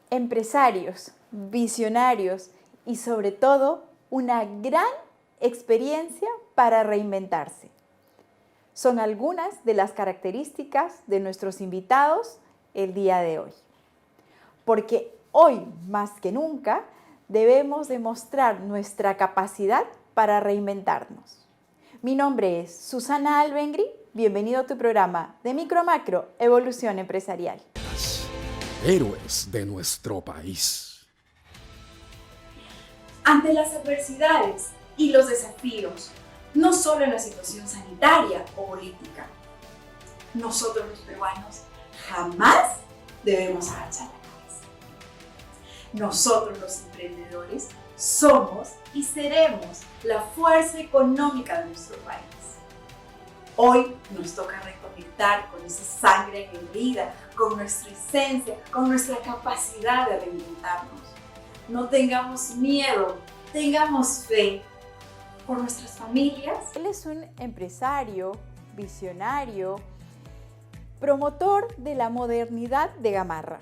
Empresarios, visionarios y sobre todo una gran experiencia para reinventarse. Son algunas de las características de nuestros invitados el día de hoy. Porque hoy más que nunca debemos demostrar nuestra capacidad para reinventarnos. Mi nombre es Susana Alvengri, bienvenido a tu programa de Micro a Macro, Evolución Empresarial. Héroes de nuestro país. Ante las adversidades y los desafíos, no solo en la situación sanitaria o política, nosotros los peruanos jamás debemos agachar la cabeza. Nosotros los emprendedores somos y seremos la fuerza económica de nuestro país. Hoy nos toca reconectar con esa sangre herida, con nuestra esencia, con nuestra capacidad de reinventarnos. No tengamos miedo, tengamos fe por nuestras familias. Él es un empresario, visionario, promotor de la modernidad de Gamarra.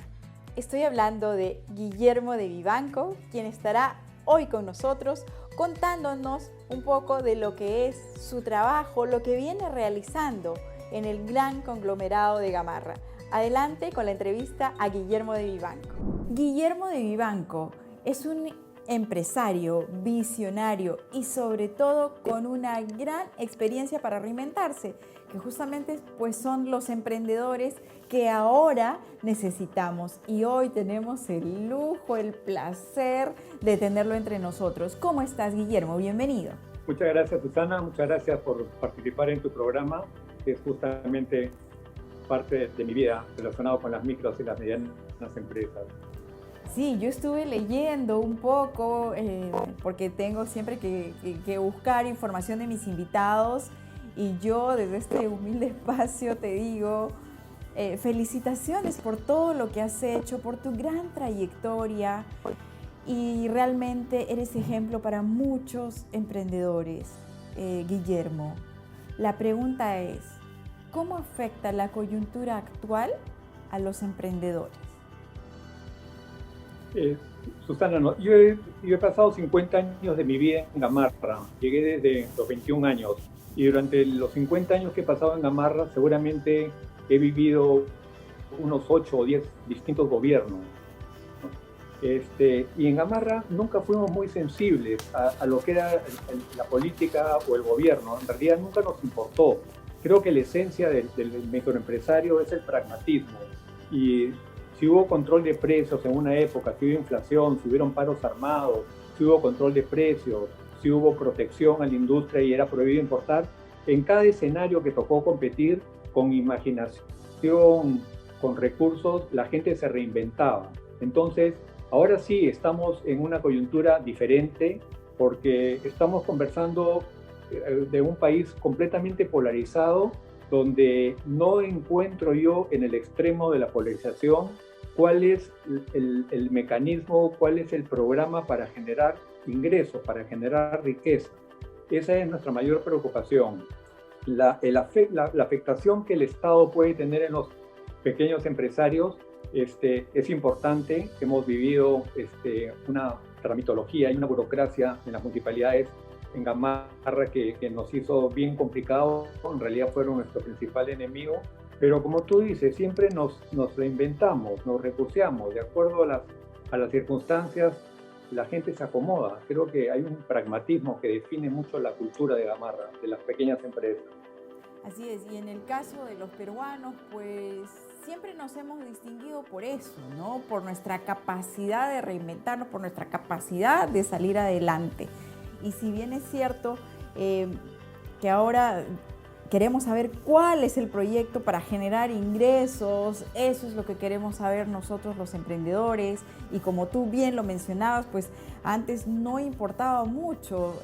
Estoy hablando de Guillermo de Vivanco, quien estará hoy con nosotros contándonos un poco de lo que es su trabajo, lo que viene realizando en el gran conglomerado de Gamarra. Adelante con la entrevista a Guillermo de Vivanco. Guillermo de Vivanco es un empresario, visionario y sobre todo con una gran experiencia para reinventarse, que justamente pues son los emprendedores que ahora necesitamos y hoy tenemos el lujo, el placer de tenerlo entre nosotros. ¿Cómo estás, Guillermo? Bienvenido. Muchas gracias, Susana. Muchas gracias por participar en tu programa, que es justamente parte de mi vida relacionado con las micros y las medianas empresas. Sí, yo estuve leyendo un poco porque tengo siempre que buscar información de mis invitados y yo desde este humilde espacio te digo felicitaciones por todo lo que has hecho, por tu gran trayectoria y realmente eres ejemplo para muchos emprendedores, Guillermo. La pregunta es, ¿cómo afecta la coyuntura actual a los emprendedores? Susana, no, yo he pasado 50 años de mi vida en Gamarra. Llegué desde los 21 años y durante los 50 años que he pasado en Gamarra seguramente he vivido unos 8 o 10 distintos gobiernos. Y en Gamarra nunca fuimos muy sensibles a lo que era la política o el gobierno. En realidad nunca nos importó. Creo que la esencia del microempresario es el pragmatismo. Y si hubo control de precios en una época, si hubo inflación, si hubieron paros armados, si hubo control de precios, si hubo protección a la industria y era prohibido importar, en cada escenario que tocó competir con imaginación, con recursos, la gente se reinventaba. Entonces, ahora sí estamos en una coyuntura diferente porque estamos conversando de un país completamente polarizado donde no encuentro yo en el extremo de la polarización cuál es el mecanismo, cuál es el programa para generar ingresos, para generar riqueza. Esa es nuestra mayor preocupación. La afectación que el Estado puede tener en los pequeños empresarios es importante. Hemos vivido una tramitología y una burocracia en las municipalidades en Gamarra que nos hizo bien complicado. En realidad fueron nuestro principal enemigo. Pero como tú dices, siempre nos reinventamos, nos recurseamos. De acuerdo a las circunstancias, la gente se acomoda. Creo que hay un pragmatismo que define mucho la cultura de Gamarra, de las pequeñas empresas. Así es, y en el caso de los peruanos, pues siempre nos hemos distinguido por eso, ¿no? Por nuestra capacidad de reinventarnos, por nuestra capacidad de salir adelante. Y si bien es cierto que ahora queremos saber cuál es el proyecto para generar ingresos, eso es lo que queremos saber nosotros los emprendedores. Y como tú bien lo mencionabas, pues antes no importaba mucho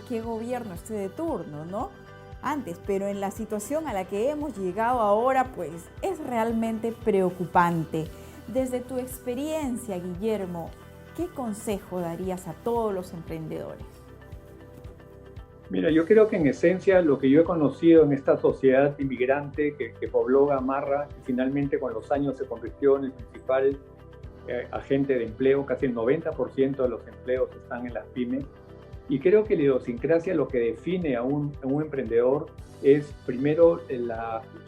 qué gobierno esté de turno, ¿no? Antes, pero en la situación a la que hemos llegado ahora, pues es realmente preocupante. Desde tu experiencia, Guillermo, ¿qué consejo darías a todos los emprendedores? Mira, yo creo que en esencia lo que yo he conocido en esta sociedad inmigrante que pobló Gamarra, y finalmente con los años se convirtió en el principal agente de empleo, casi el 90% de los empleos están en las pymes. Y creo que la idiosincrasia lo que define a un emprendedor es primero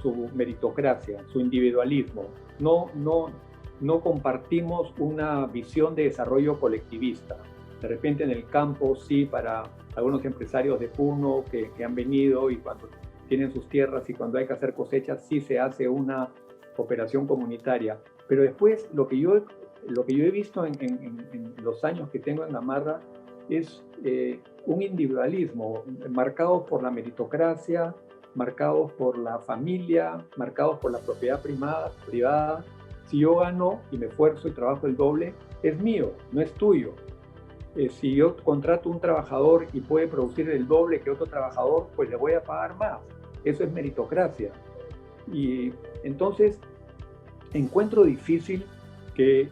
su meritocracia, su individualismo. No compartimos una visión de desarrollo colectivista. De repente en el campo sí, para algunos empresarios de Puno que han venido y cuando tienen sus tierras y cuando hay que hacer cosechas sí se hace una operación comunitaria. Pero después lo que yo he visto en los años que tengo en Gamarra es un individualismo marcado por la meritocracia, marcados por la familia, marcados por la propiedad privada. Si yo gano y me esfuerzo y trabajo el doble, es mío, no es tuyo. Si yo contrato un trabajador y puede producir el doble que otro trabajador, pues le voy a pagar más. Eso es meritocracia. Y entonces encuentro difícil que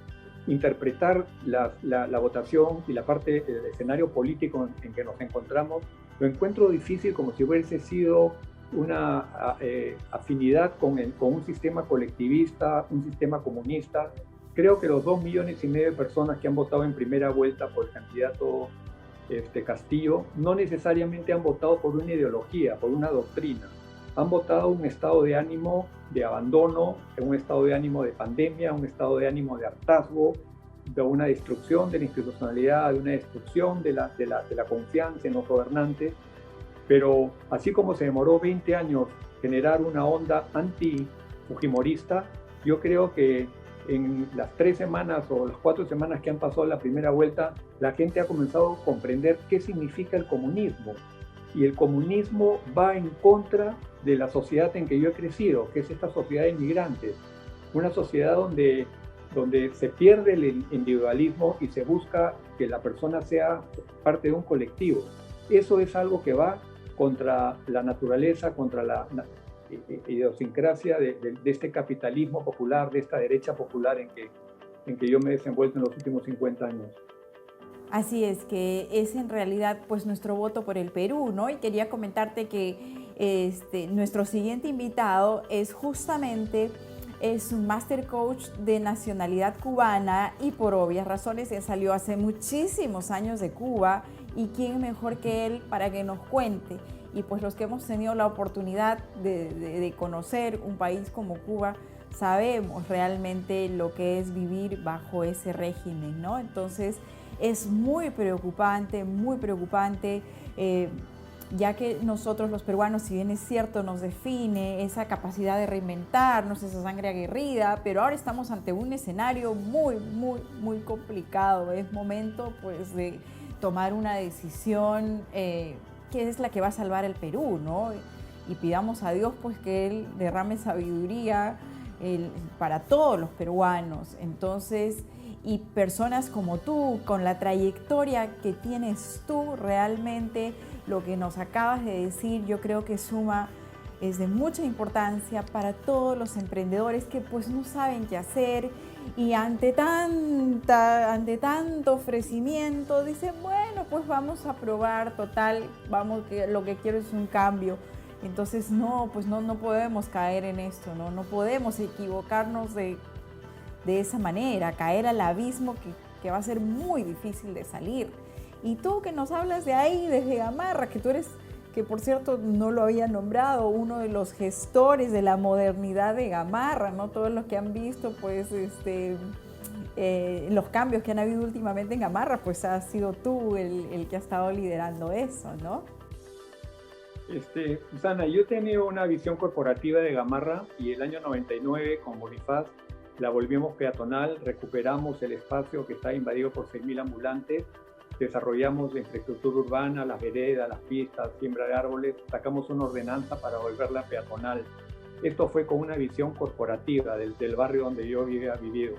interpretar la votación y la parte del escenario político en que nos encontramos, lo encuentro difícil como si hubiese sido una afinidad con un sistema colectivista, un sistema comunista. Creo que los 2,5 millones de personas que han votado en primera vuelta por el candidato Castillo no necesariamente han votado por una ideología, por una doctrina. Han votado un estado de ánimo de abandono, un estado de ánimo de pandemia, un estado de ánimo de hartazgo, de una destrucción de la institucionalidad, de una destrucción de la confianza en los gobernantes. Pero así como se demoró 20 años generar una onda anti-fujimorista, yo creo que en las 3 semanas o las 4 semanas que han pasado la primera vuelta, la gente ha comenzado a comprender qué significa el comunismo. Y el comunismo va en contra de la sociedad en que yo he crecido, que es esta sociedad de inmigrantes. Una sociedad donde se pierde el individualismo y se busca que la persona sea parte de un colectivo. Eso es algo que va contra la naturaleza, contra la idiosincrasia de este capitalismo popular, de esta derecha popular en que yo me he desenvuelto en los últimos 50 años. Así es, que es en realidad pues nuestro voto por el Perú, ¿no? Y quería comentarte que nuestro siguiente invitado es justamente un Master Coach de nacionalidad cubana y por obvias razones él salió hace muchísimos años de Cuba y quién mejor que él para que nos cuente. Y pues los que hemos tenido la oportunidad de conocer un país como Cuba, sabemos realmente lo que es vivir bajo ese régimen, ¿no? Entonces es muy preocupante, ya que nosotros los peruanos, si bien es cierto, nos define esa capacidad de reinventarnos, esa sangre aguerrida, pero ahora estamos ante un escenario muy complicado. Es momento pues de tomar una decisión que es la que va a salvar el Perú, ¿no? Y pidamos a Dios pues que Él derrame sabiduría para todos los peruanos. Entonces, y personas como tú, con la trayectoria que tienes tú, realmente lo que nos acabas de decir, yo creo que es de mucha importancia para todos los emprendedores que pues no saben qué hacer y ante tanto ofrecimiento dicen, bueno, pues vamos a probar, total, que lo que quiero es un cambio. Entonces no podemos caer en esto, no podemos equivocarnos de esa manera, caer al abismo que va a ser muy difícil de salir. Y tú que nos hablas de ahí, desde Gamarra, que tú eres, que por cierto no lo había nombrado, uno de los gestores de la modernidad de Gamarra, ¿no? Todos los que han visto pues los cambios que han habido últimamente en Gamarra, pues has sido tú el que ha estado liderando eso, ¿no? Susana, yo he tenido una visión corporativa de Gamarra y el año 99 con Bonifaz la volvimos peatonal, recuperamos el espacio que está invadido por 6,000 ambulantes, desarrollamos la infraestructura urbana, las veredas, las pistas, siembra de árboles, sacamos una ordenanza para volverla peatonal. Esto fue con una visión corporativa del barrio donde yo había vivido.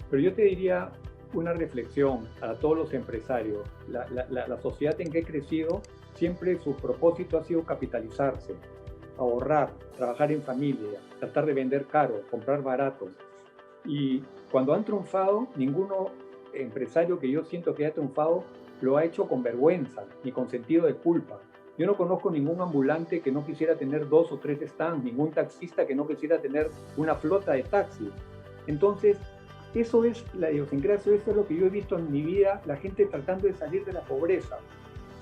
Pero yo te diría una reflexión a todos los empresarios. La sociedad en que he crecido, siempre su propósito ha sido capitalizarse, ahorrar, trabajar en familia, tratar de vender caro, comprar barato. Y cuando han triunfado, ninguno empresario que yo siento que haya triunfado lo ha hecho con vergüenza ni con sentido de culpa. Yo no conozco ningún ambulante que no quisiera tener 2 o 3 stands, ningún taxista que no quisiera tener una flota de taxis. Entonces, eso es la idiosincrasia, eso es lo que yo he visto en mi vida, la gente tratando de salir de la pobreza.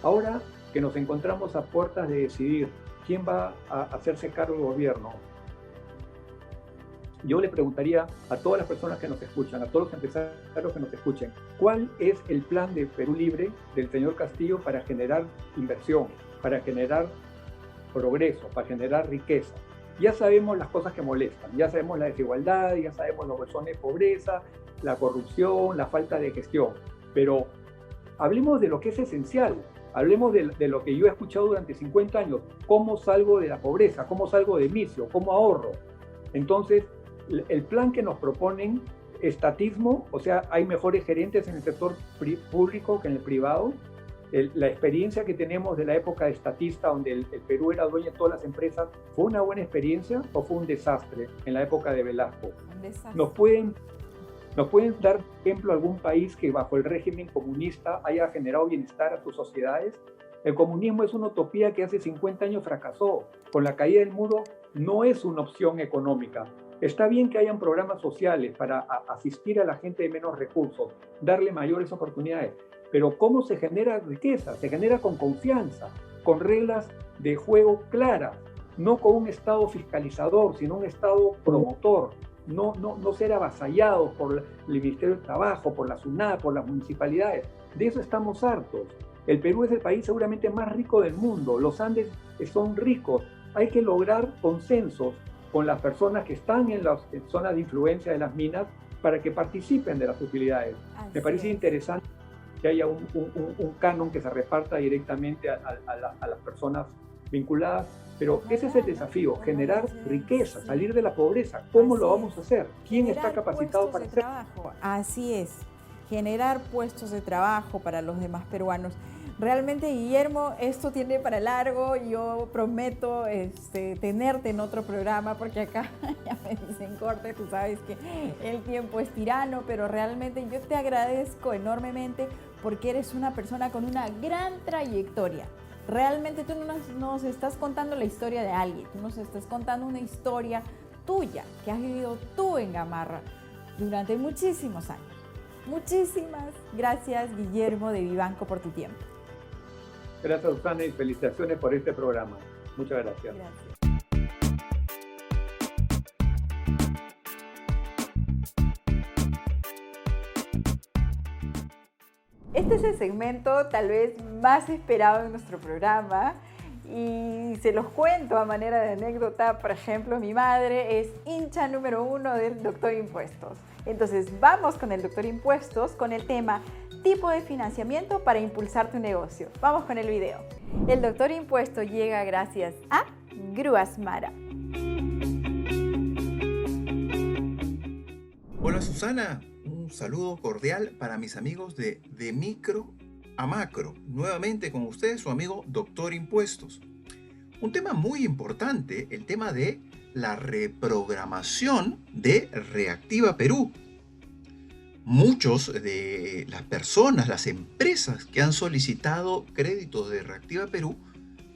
Ahora que nos encontramos a puertas de decidir quién va a hacerse cargo del gobierno, yo le preguntaría a todas las personas que nos escuchan, a todos los empresarios que nos escuchen, ¿cuál es el plan de Perú Libre del señor Castillo para generar inversión, para generar progreso, para generar riqueza? Ya sabemos las cosas que molestan, ya sabemos la desigualdad, ya sabemos las razones de pobreza, la corrupción, la falta de gestión, pero hablemos de lo que es esencial, hablemos de lo que yo he escuchado durante 50 años, cómo salgo de la pobreza, cómo salgo de vicio, cómo ahorro. Entonces, el plan que nos proponen, estatismo, o sea, hay mejores gerentes en el sector público que en el privado. La experiencia que tenemos de la época de estatista, donde el Perú era dueño de todas las empresas, ¿fue una buena experiencia o fue un desastre en la época de Velasco? ¿Nos pueden dar ejemplo algún país que bajo el régimen comunista haya generado bienestar a sus sociedades? El comunismo es una utopía que hace 50 años fracasó. Con la caída del muro no es una opción económica. Está bien que hayan programas sociales para asistir a la gente de menos recursos, darle mayores oportunidades, pero ¿cómo se genera riqueza? Se genera con confianza, con reglas de juego claras, no con un Estado fiscalizador, sino un Estado promotor, no ser avasallados por el Ministerio del Trabajo, por la SUNAT, por las municipalidades. De eso estamos hartos. El Perú es el país seguramente más rico del mundo, los Andes son ricos, hay que lograr consensos con las personas que están en las zonas de influencia de las minas para que participen de las utilidades. Me parece interesante que haya un canon que se reparta directamente a las personas vinculadas, pero ese es el desafío, generar riqueza, salir de la pobreza. ¿Cómo lo vamos a hacer? ¿Quién está capacitado para hacerlo? Así es, generar puestos de trabajo para los demás peruanos. Realmente, Guillermo, esto tiene para largo. Yo prometo tenerte en otro programa, porque acá ya me dicen corte, tú sabes que el tiempo es tirano, pero realmente yo te agradezco enormemente porque eres una persona con una gran trayectoria. Realmente tú nos estás contando la historia de alguien, tú nos estás contando una historia tuya que has vivido tú en Gamarra durante muchísimos años. Muchísimas gracias, Guillermo de Vivanco, por tu tiempo. Gracias, Susana, y felicitaciones por este programa. Muchas gracias. Gracias. Este es el segmento tal vez más esperado de nuestro programa y se los cuento a manera de anécdota. Por ejemplo, mi madre es hincha número 1 del Doctor Impuestos. Entonces vamos con el Doctor Impuestos con el tema tipo de financiamiento para impulsar tu negocio. Vamos con el video. El Doctor Impuesto llega gracias a Grúas Mara. Hola Susana, un saludo cordial para mis amigos de Micro a Macro. Nuevamente con ustedes su amigo Doctor Impuestos. Un tema muy importante, el tema de la reprogramación de Reactiva Perú. Muchos de las personas, las empresas que han solicitado créditos de Reactiva Perú,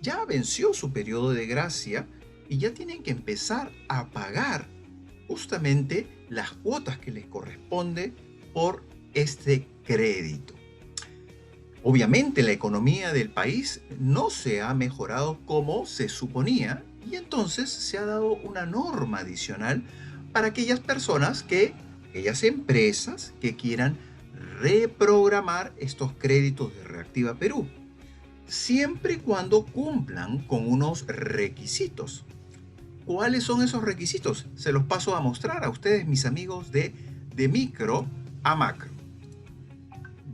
ya venció su periodo de gracia y ya tienen que empezar a pagar justamente las cuotas que les corresponde por este crédito. Obviamente la economía del país no se ha mejorado como se suponía y entonces se ha dado una norma adicional para aquellas personas aquellas empresas que quieran reprogramar estos créditos de Reactiva Perú, siempre y cuando cumplan con unos requisitos. ¿Cuáles son esos requisitos? Se los paso a mostrar a ustedes, mis amigos de Micro a Macro.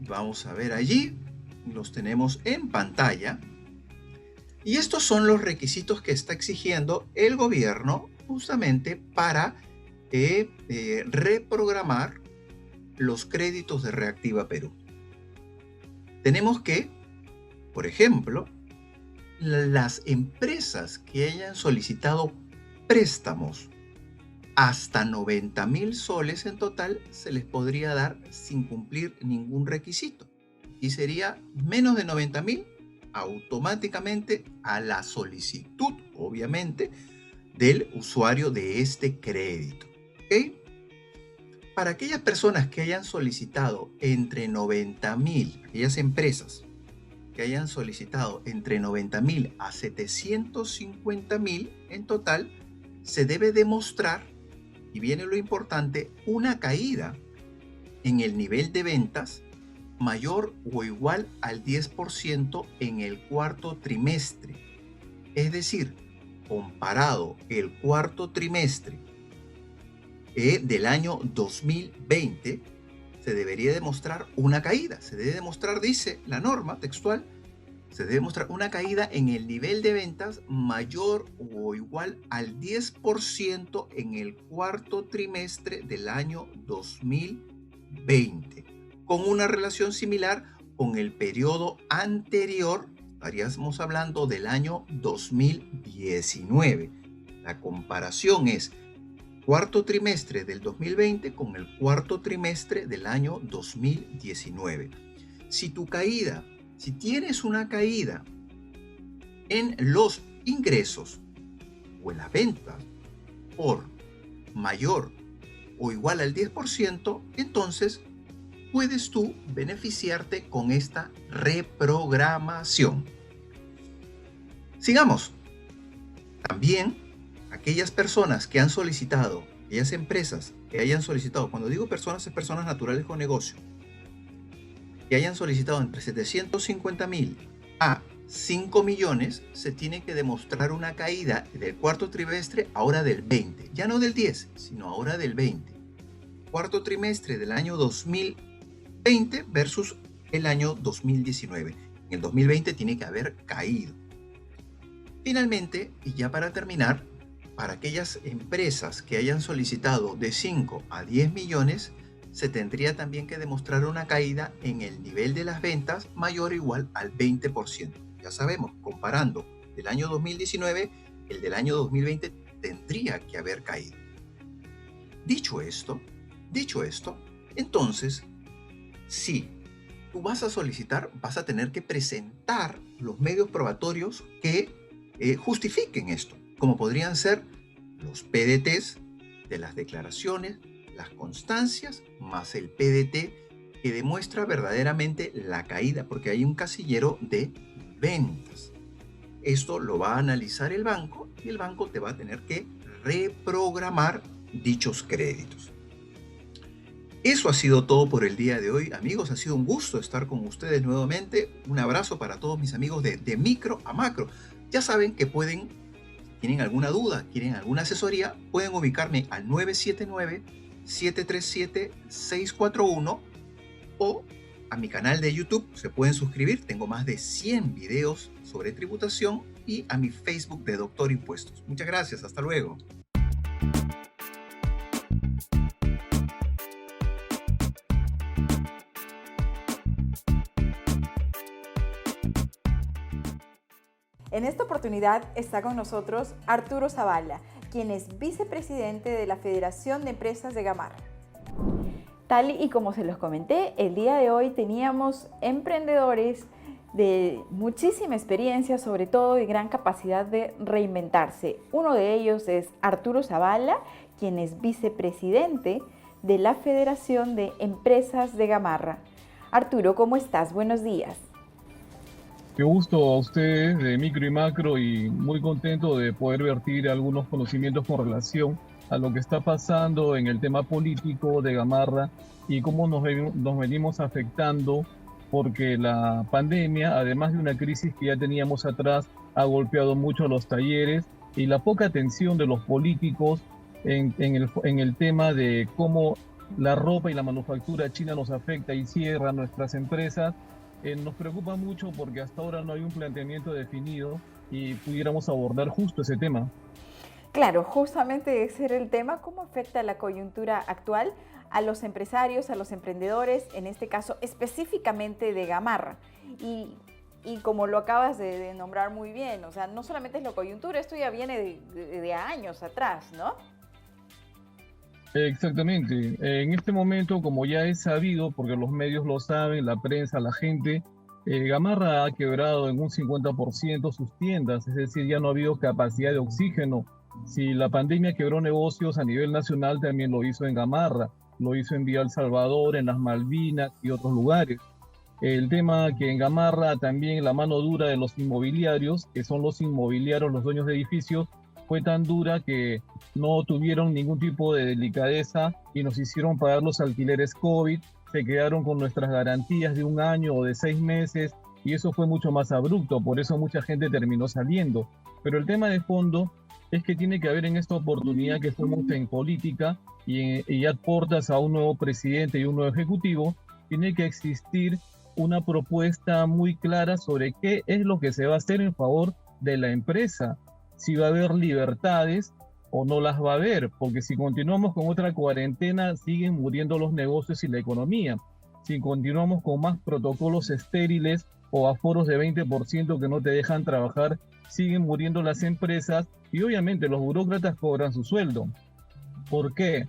Vamos a ver allí, los tenemos en pantalla. Y estos son los requisitos que está exigiendo el gobierno justamente para reprogramar los créditos de Reactiva Perú. Tenemos que, por ejemplo, las empresas que hayan solicitado préstamos hasta 90.000 soles en total se les podría dar sin cumplir ningún requisito. Y sería menos de 90.000 automáticamente a la solicitud, obviamente, del usuario de este crédito. ¿Ok? Para aquellas personas que hayan solicitado entre 90.000, aquellas empresas que hayan solicitado entre 90.000 a 750.000 en total, se debe demostrar, y viene lo importante, una caída en el nivel de ventas mayor o igual al 10% en el cuarto trimestre. Es decir, comparado el cuarto trimestre del año 2020, se debería demostrar una caída. Se debe demostrar, dice la norma textual, se debe demostrar una caída en el nivel de ventas mayor o igual al 10% en el cuarto trimestre del año 2020, con una relación similar con el periodo anterior. Estaríamos hablando del año 2019. La comparación es cuarto trimestre del 2020 con el cuarto trimestre del año 2019. Si tienes una caída en los ingresos o en las ventas por mayor o igual al 10%, entonces puedes tú beneficiarte con esta reprogramación. Sigamos. También aquellas personas que han solicitado, aquellas empresas que hayan solicitado, cuando digo personas, es personas naturales con negocio, que hayan solicitado entre 750.000 a 5 millones, se tiene que demostrar una caída del cuarto trimestre ahora del 20, ya no del 10, sino ahora del 20. Cuarto trimestre del año 2020 versus el año 2019. En el 2020 tiene que haber caído. Finalmente, y ya para terminar, para aquellas empresas que hayan solicitado de 5 a 10 millones, se tendría también que demostrar una caída en el nivel de las ventas mayor o igual al 20%. Ya sabemos, comparando el año 2019, el del año 2020 tendría que haber caído. Dicho esto, entonces, si tú vas a solicitar, vas a tener que presentar los medios probatorios que justifiquen esto, como podrían ser los PDTs de las declaraciones, las constancias, más el PDT que demuestra verdaderamente la caída, porque hay un casillero de ventas. Esto lo va a analizar el banco y el banco te va a tener que reprogramar dichos créditos. Eso ha sido todo por el día de hoy, amigos. Ha sido un gusto estar con ustedes nuevamente. Un abrazo para todos mis amigos de Micro a Macro. Ya saben que tienen alguna duda, quieren alguna asesoría, pueden ubicarme al 979-737-641 o a mi canal de YouTube. Se pueden suscribir, tengo más de 100 videos sobre tributación, y a mi Facebook de Doctor Impuestos. Muchas gracias, hasta luego. En esta oportunidad está con nosotros Arturo Zavala, quien es vicepresidente de la Federación de Empresas de Gamarra. Tal y como se los comenté, el día de hoy teníamos emprendedores de muchísima experiencia, sobre todo de gran capacidad de reinventarse. Uno de ellos es Arturo Zavala, quien es vicepresidente de la Federación de Empresas de Gamarra. Arturo, ¿cómo estás? Buenos días. Qué gusto a ustedes de Micro y Macro, y muy contento de poder vertir algunos conocimientos con relación a lo que está pasando en el tema político de Gamarra y cómo nos venimos afectando, porque la pandemia, además de una crisis que ya teníamos atrás, ha golpeado mucho a los talleres, y la poca atención de los políticos en el tema de cómo la ropa y la manufactura china nos afecta y cierra nuestras empresas. Nos preocupa mucho porque hasta ahora no hay un planteamiento definido y pudiéramos abordar justo ese tema. Claro, justamente ese era el tema. ¿Cómo afecta la coyuntura actual a los empresarios, a los emprendedores, en este caso específicamente de Gamarra? Y como lo acabas de nombrar muy bien, o sea, no solamente es la coyuntura, esto ya viene de años atrás, ¿no? Exactamente. En este momento, como ya es sabido, porque los medios lo saben, la prensa, la gente, Gamarra ha quebrado en un 50% sus tiendas, es decir, ya no ha habido capacidad de oxígeno. Si la pandemia quebró negocios a nivel nacional, también lo hizo en Gamarra, lo hizo en Villa El Salvador, en las Malvinas y otros lugares. El tema que en Gamarra también la mano dura de los inmobiliarios, que son los inmobiliarios, los dueños de edificios, fue tan dura que no tuvieron ningún tipo de delicadeza y nos hicieron pagar los alquileres COVID, se quedaron con nuestras garantías de 1 año o de 6 meses y eso fue mucho más abrupto, por eso mucha gente terminó saliendo. Pero el tema de fondo es que tiene que haber en esta oportunidad que estamos en política y ya portas a un nuevo presidente y un nuevo ejecutivo, tiene que existir una propuesta muy clara sobre qué es lo que se va a hacer en favor de la empresa, si va a haber libertades o no las va a haber, porque si continuamos con otra cuarentena siguen muriendo los negocios y la economía. Si continuamos con más protocolos estériles o aforos de 20% que no te dejan trabajar, siguen muriendo las empresas y obviamente los burócratas cobran su sueldo. ¿Por qué?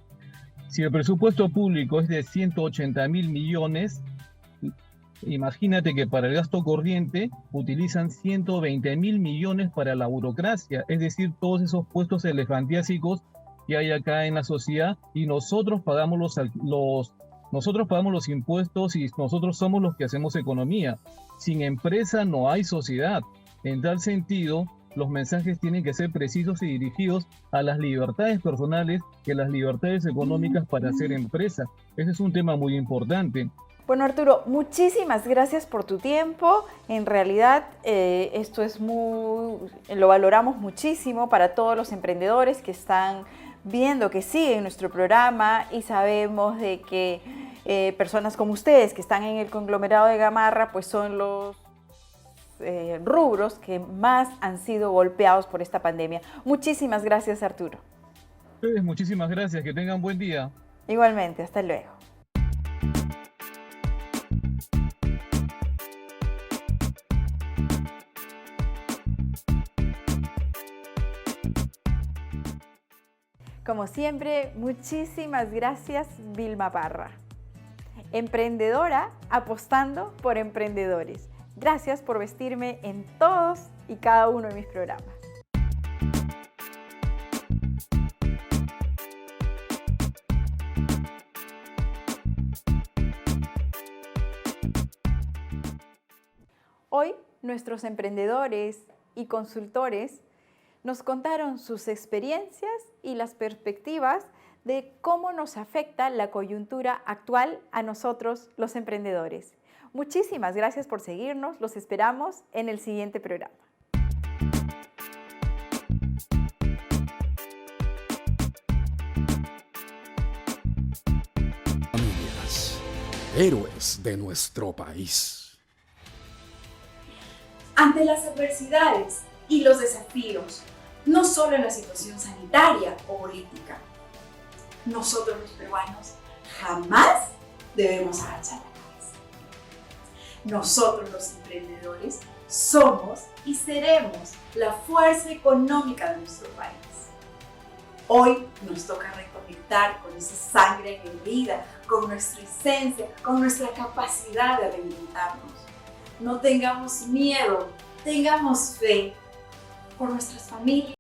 Si el presupuesto público es de 180.000 millones, imagínate que para el gasto corriente utilizan 120.000 millones para la burocracia, es decir, todos esos puestos elefantiásicos que hay acá en la sociedad y nosotros pagamos nosotros pagamos los impuestos y nosotros somos los que hacemos economía. Sin empresa no hay sociedad. En tal sentido, los mensajes tienen que ser precisos y dirigidos a las libertades personales que las libertades económicas para hacer empresa. Ese es un tema muy importante. Bueno, Arturo, muchísimas gracias por tu tiempo. En realidad, esto es lo valoramos muchísimo para todos los emprendedores que están viendo, que siguen nuestro programa y sabemos de que personas como ustedes que están en el conglomerado de Gamarra, pues son los rubros que más han sido golpeados por esta pandemia. Muchísimas gracias, Arturo. Ustedes, muchísimas gracias. Que tengan buen día. Igualmente, hasta luego. Como siempre, muchísimas gracias, Vilma Parra. Emprendedora apostando por emprendedores. Gracias por vestirme en todos y cada uno de mis programas. Hoy, nuestros emprendedores y consultores nos contaron sus experiencias y las perspectivas de cómo nos afecta la coyuntura actual a nosotros, los emprendedores. Muchísimas gracias por seguirnos. Los esperamos en el siguiente programa. Familias, héroes de nuestro país. Ante las adversidades y los desafíos, no solo en la situación sanitaria o política, nosotros los peruanos jamás debemos agachar la cabeza. Nosotros los emprendedores somos y seremos la fuerza económica de nuestro país. Hoy nos toca reconectar con esa sangre herida, con nuestra esencia, con nuestra capacidad de reinventarnos. No tengamos miedo, tengamos fe por nuestras familias.